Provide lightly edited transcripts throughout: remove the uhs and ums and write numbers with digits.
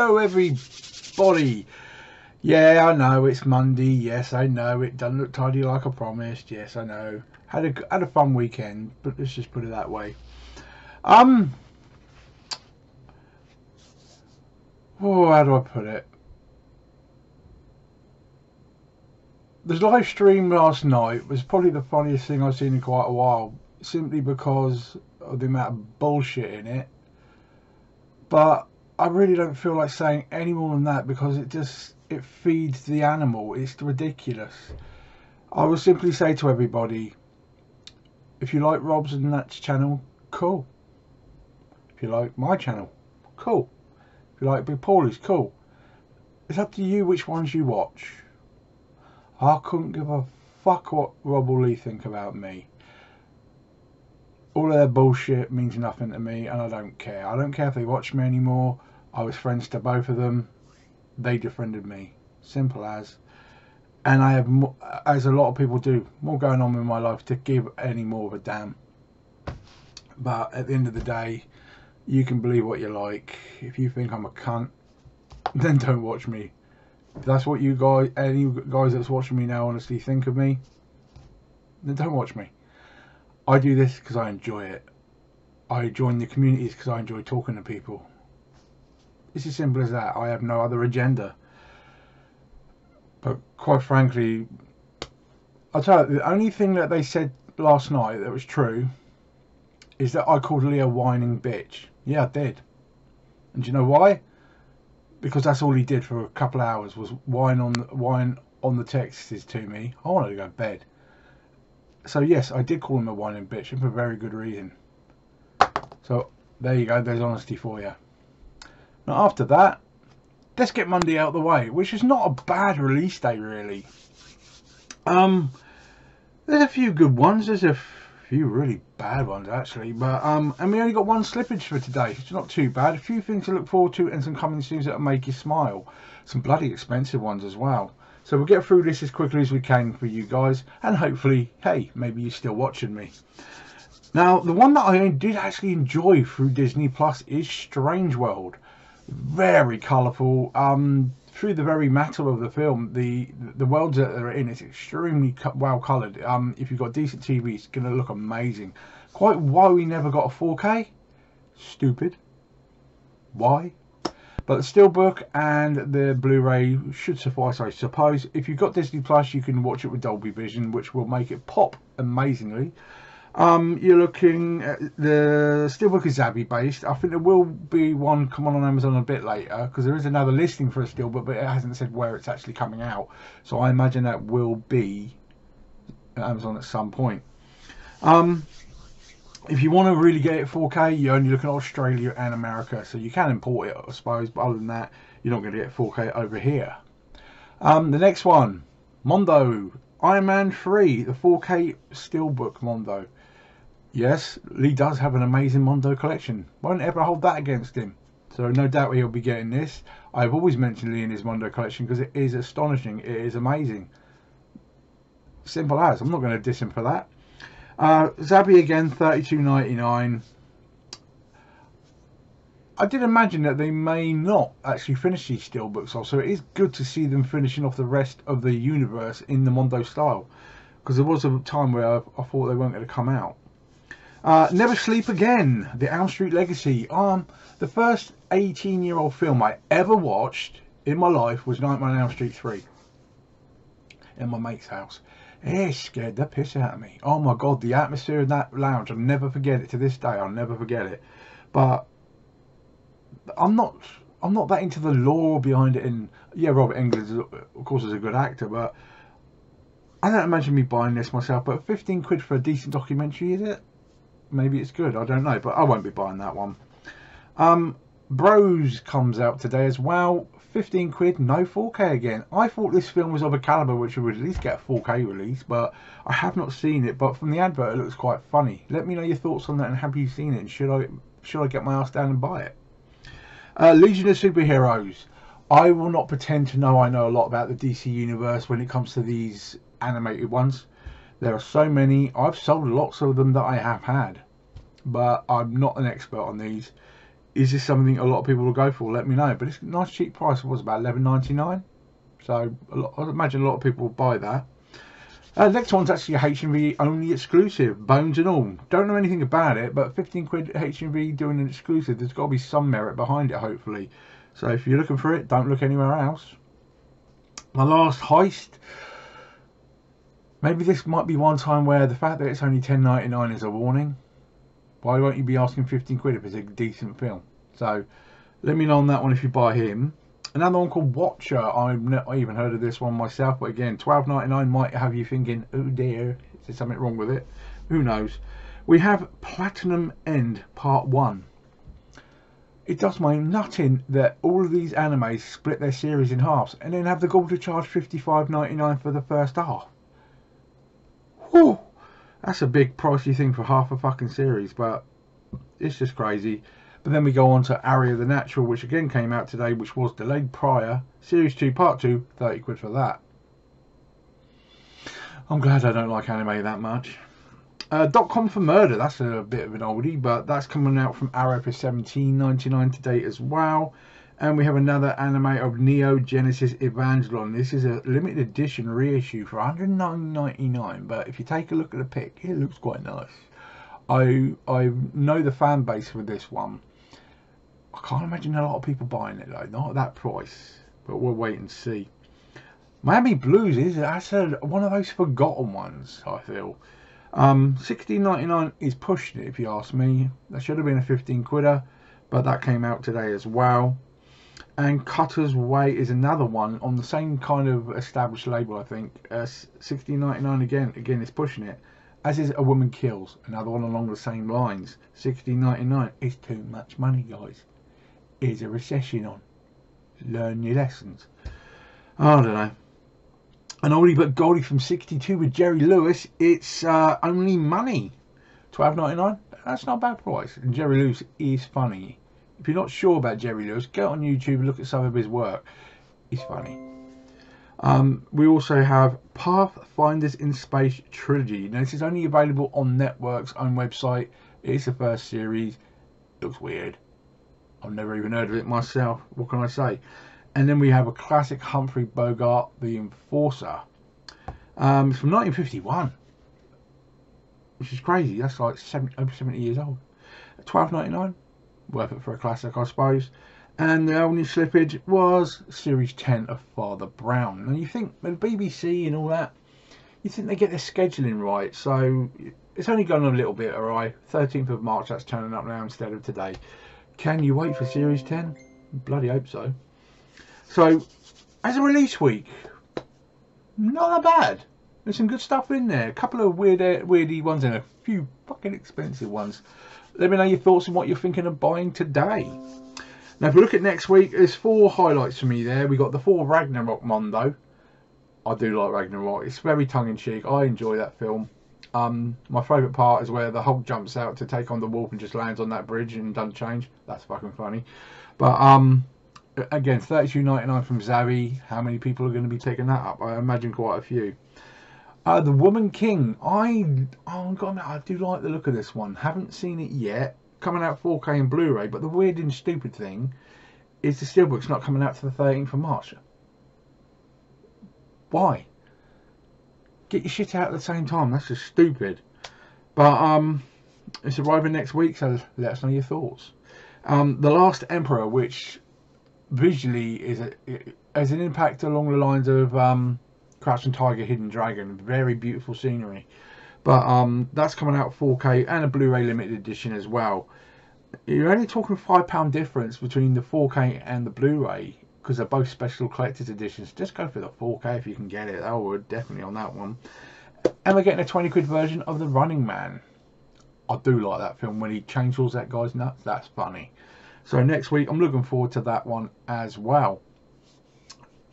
Hello everybody. Yeah, I know it's Monday. Yes, I know it doesn't look tidy like I promised. Yes, I know. Had a fun weekend, but let's just put it that way. Oh, how do I put it? The live stream last night was probably the funniest thing I've seen in quite a while, simply because of the amount of bullshit in it. But I really don't feel like saying any more than that because it feeds the animal. It's ridiculous. I will simply say to everybody, if you like Rob's and Nat's channel, cool. If you like my channel, cool. If you like Big Paulie's, cool. It's up to you which ones you watch. I couldn't give a fuck what Rob or Lee think about me. All of their bullshit means nothing to me, and I don't care. I don't care if they watch me anymore. I was friends to both of them. They defriended me. Simple as. And I have, as a lot of people do, more going on in my life to give any more of a damn. But at the end of the day, you can believe what you like. If you think I'm a cunt, then don't watch me. If that's what you guys, any guys that's watching me now honestly think of me, then don't watch me. I do this because I enjoy it. I join the communities because I enjoy talking to people. It's as simple as that. I have no other agenda. But quite frankly, I'll tell you, the only thing that they said last night that was true is that I called Lee a whining bitch. Yeah, I did. And do you know why? Because that's all he did for a couple of hours was whine on the texts to me. I wanted to go to bed. So yes, I did call him a whining bitch, and for a very good reason. So there you go, there's honesty for you. Now after that, let's get Monday out of the way, which is not a bad release day really. There's a few good ones, there's a few really bad ones actually, but and we only got one slippage for today. It's not too bad. A few things to look forward to and some coming soon that'll make you smile. Some bloody expensive ones as well. So we'll get through this as quickly as we can for you guys, and hopefully, hey, maybe you're still watching me. Now, the one that I did actually enjoy through Disney Plus is Strange World. Very colourful. Through the very matter of the film, the worlds that they're in, it's extremely well coloured. If you've got decent TV, it's going to look amazing. Quite why we never got a 4K? Stupid. Why? But the Steelbook and the Blu-ray should suffice, I suppose. If you've got Disney Plus, you can watch it with Dolby Vision, which will make it pop amazingly. You're looking at the Steelbook is Zabi based. I think there will be one come on Amazon a bit later because there is another listing for a Steelbook, but it hasn't said where it's actually coming out. So I imagine that will be at Amazon at some point. If you want to really get it 4K, you're only looking at Australia and America, so you can import it, I suppose, but other than that, you're not going to get 4K over here. The next one, Mondo, Iron Man 3, the 4K Steelbook Mondo. Yes, Lee does have an amazing Mondo collection. Won't ever hold that against him. So no doubt he'll be getting this. I've always mentioned Lee in his Mondo collection because it is astonishing. It is amazing. Simple as. I'm not going to diss him for that. Zabi again, $32.99. I did imagine that they may not actually finish these steelbooks off, so it is good to see them finishing off the rest of the universe in the Mondo style, because there was a time where I thought they weren't going to come out. Never Sleep Again, the Elm Street Legacy. The first 18-year-old film I ever watched in my life was Nightmare on Elm Street 3 in my mate's house. It scared the piss out of me. Oh my god, the atmosphere in that lounge, I'll never forget it to this day. I'll never forget it. But I'm not that into the lore behind it. And yeah, Robert Englund, of course, is a good actor, but I don't imagine me buying this myself. But 15 quid for a decent documentary, is it? Maybe it's good, I don't know, but I won't be buying that one. Bros comes out today as well. 15 quid, no 4K again. I thought this film was of a caliber which would at least get a 4K release, but I have not seen it. But from the advert, it looks quite funny. Let me know your thoughts on that, and have you seen it? And should I get my ass down and buy it? Legion of Superheroes. I will not pretend to know I know a lot about the DC universe when it comes to these animated ones. There are so many. I've sold lots of them that I have had, but I'm not an expert on these. is this something a lot of people will go for? Let me know. But it's a nice cheap price. It was about $11.99. So I imagine a lot of people will buy that. Next one's actually a HMV only exclusive, Bones and All. Don't know anything about it, but 15 quid HMV doing an exclusive, there's got to be some merit behind it, hopefully. So if you're looking for it, don't look anywhere else. My last heist. Maybe this might be one time where the fact that it's only $10.99 is a warning. Why won't you be asking 15 quid if it's a decent film? So let me know on that one if you buy him. Another one called Watcher. I've not even heard of this one myself, but again, $12.99 might have you thinking, oh dear, is there something wrong with it? Who knows? We have Platinum End Part 1. It does my nutting that all of these animes split their series in halves and then have the gall to charge $55.99 for the first half. Whew, that's a big pricey thing for half a fucking series, but it's just crazy. But then we go on to Aria the Natural, which again came out today, which was delayed prior. Series 2, Part 2, 30 quid for that. I'm glad I don't like anime that much. .com for Murder, that's a bit of an oldie, but that's coming out from Arrow for $17.99 today as well. And we have another anime of Neo Genesis Evangelion. This is a limited edition reissue for $109.99, but if you take a look at the pic, it looks quite nice. I know the fan base for this one. I can't imagine a lot of people buying it though, not at that price, but we'll wait and see. Miami Blues that's one of those forgotten ones, I feel. $16.99 is pushing it if you ask me. That should have been a 15 quidder, but that came out today as well. And Cutter's Way is another one on the same kind of established label, I think. $16.99 again it's pushing it. As is A Woman Kills, another one along the same lines. $16.99 is too much money, guys. Is a recession on? Learn your lessons. I don't know. An oldie but goldie from 62 with Jerry Lewis. It's Only Money. $12.99. That's not a bad price. And Jerry Lewis is funny. If you're not sure about Jerry Lewis, go on YouTube and look at some of his work. He's funny. We also have Pathfinders in Space Trilogy. Now this is only available on Network's own website. It's the first series. It looks weird. I've never even heard of it myself. What can I say? And then we have a classic Humphrey Bogart, The Enforcer. It's from 1951. Which is crazy. That's like over 70 years old. $12.99. Worth it for a classic, I suppose. And the only slippage was Series 10 of Father Brown. And you think, the BBC and all that, you think they get their scheduling right. So it's only gone a little bit awry. 13th of March, that's turning up now instead of today. Can you wait for Series 10? Bloody hope so. So, as a release week, not that bad. There's some good stuff in there. A couple of weirdy ones and a few fucking expensive ones. Let me know your thoughts on what you're thinking of buying today. Now, if we look at next week, there's 4 highlights for me there. We got the Thor Ragnarok Mondo. I do like Ragnarok. It's very tongue-in-cheek. I enjoy that film. My favourite part is where the Hulk jumps out to take on the wolf and just lands on that bridge and doesn't change. That's fucking funny. But again, $32.99 from Zavi. How many people are going to be picking that up? I imagine quite a few. The Woman King. I do like the look of this one. Haven't seen it yet. Coming out 4K and Blu-ray, but the weird and stupid thing is the Steelbook's not coming out to the 13th of March. Why? Get your shit out at the same time. That's just stupid. But it's arriving next week, so let us know your thoughts. The Last Emperor, which visually has an impact along the lines of Crouching Tiger, Hidden Dragon. Very beautiful scenery. But that's coming out 4K and a Blu-ray limited edition as well. You're only talking £5 difference between the 4K and the Blu-ray because they're both special collector's editions. Just go for the 4K if you can get it. I would definitely on that one. And we're getting a 20 quid version of The Running Man. I do like that film when he chainsaws that guy's nuts. That's funny. So next week I'm looking forward to that one as well.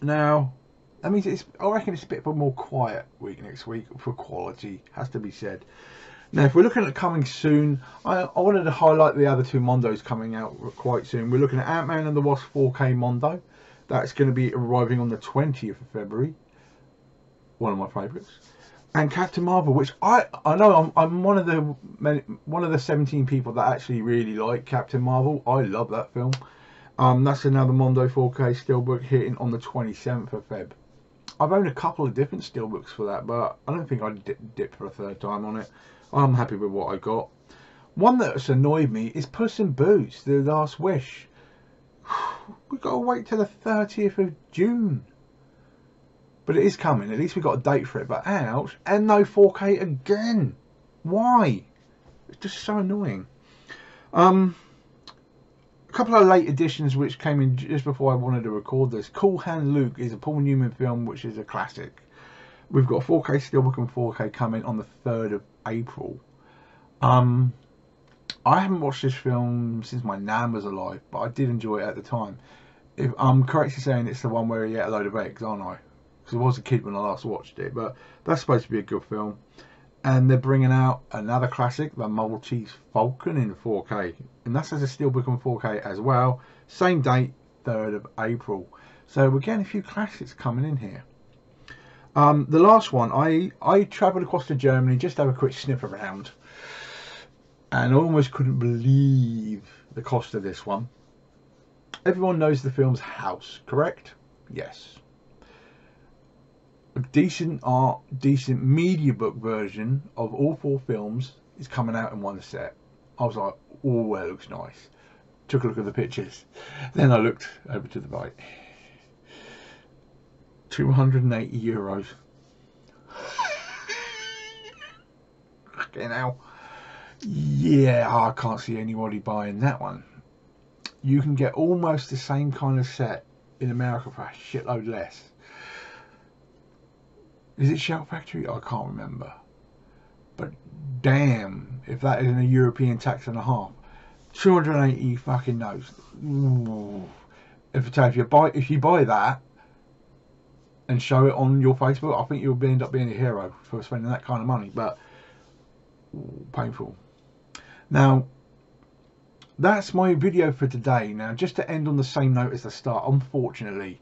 Now, that means I reckon it's a bit of a more quiet week next week for quality, has to be said. Now, if we're looking at coming soon, I wanted to highlight the other 2 Mondos coming out quite soon. We're looking at Ant-Man and the Wasp 4K Mondo. That's going to be arriving on the 20th of February. One of my favourites. and Captain Marvel, which I know I'm one of the 17 people that actually really like Captain Marvel. I love that film. That's another Mondo 4K steelbook hitting on the 27th of Feb. I've owned a couple of different steelbooks for that, but I don't think I'd dip for a third time on it. I'm happy with what I got. One that's annoyed me is Puss in Boots: The Last Wish. We've got to wait till the 30th of June. But it is coming. At least we got a date for it. But ouch. And no 4K again. Why? It's just so annoying. A couple of late editions which came in just before I wanted to record this. Cool Hand Luke is a Paul Newman film which is a classic. We've got 4K steelbook and 4K coming on the 3rd of April. I haven't watched this film since my nan was alive, but I did enjoy it at the time. If I'm correct in saying it's the one where he ate a load of eggs, aren't I? Because I was a kid when I last watched it, but that's supposed to be a good film. And they're bringing out another classic, The Maltese Falcon, in 4K, and that's as a steelbook and 4K as well. Same date, 3rd of April. So we're getting a few classics coming in here. The last one, I travelled across to Germany just to have a quick sniff around, and I almost couldn't believe the cost of this one. Everyone knows the film's House, correct? Yes. A decent art, decent media book version of all 4 films is coming out in one set. I was like, oh, that looks nice. Took a look at the pictures. Then I looked over to the right. €280. Fucking hell. Yeah, I can't see anybody buying that one. You can get almost the same kind of set in America for a shitload less. Is it Shout Factory? I can't remember. But damn, if that isn't a European tax and a half. 280 fucking notes. Ooh. If you buy that and show it on your Facebook, I think you'll end up being a hero for spending that kind of money. But ooh, painful. Now, that's my video for today. Now, just to end on the same note as the start, unfortunately,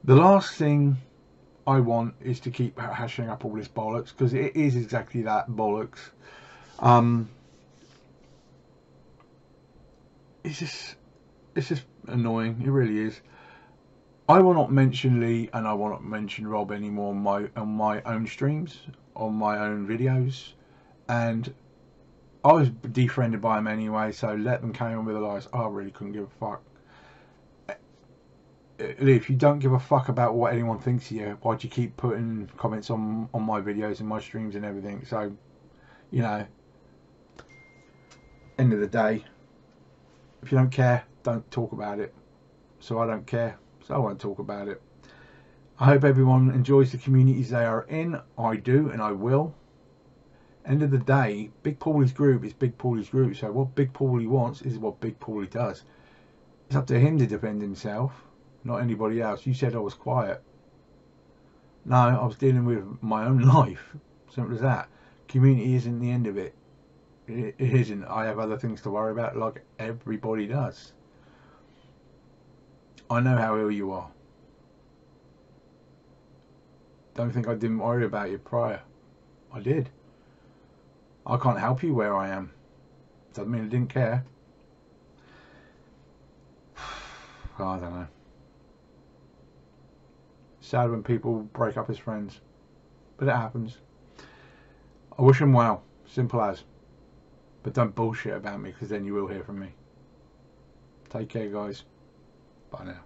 the last thing I want is to keep hashing up all this bollocks, because it is exactly that, bollocks. It's just annoying. It really is. I will not mention Lee and I will not mention Rob anymore on my own streams, on my own videos, and I was defriended by them anyway, so let them carry on with their lives. I really couldn't give a fuck. If you don't give a fuck about what anyone thinks of you, why'd you keep putting comments on my videos and my streams and everything? So, you know, end of the day, if you don't care, don't talk about it. So I don't care, so I won't talk about it. I hope everyone enjoys the communities they are in. I do, and I will. End of the day, Big Paulie's group is Big Paulie's group, so what Big Paulie wants is what Big Paulie does. It's up to him to defend himself, not anybody else. You said I was quiet. No, I was dealing with my own life. Simple as that. Community isn't the end of it. It isn't. I have other things to worry about, like everybody does. I know how ill you are. Don't think I didn't worry about you prior. I did. I can't help you where I am. Doesn't mean I didn't care. I don't know. Sad when people break up as friends, but it happens. I wish them well, simple as. But don't bullshit about me, because then you will hear from me. Take care, guys. Bye now.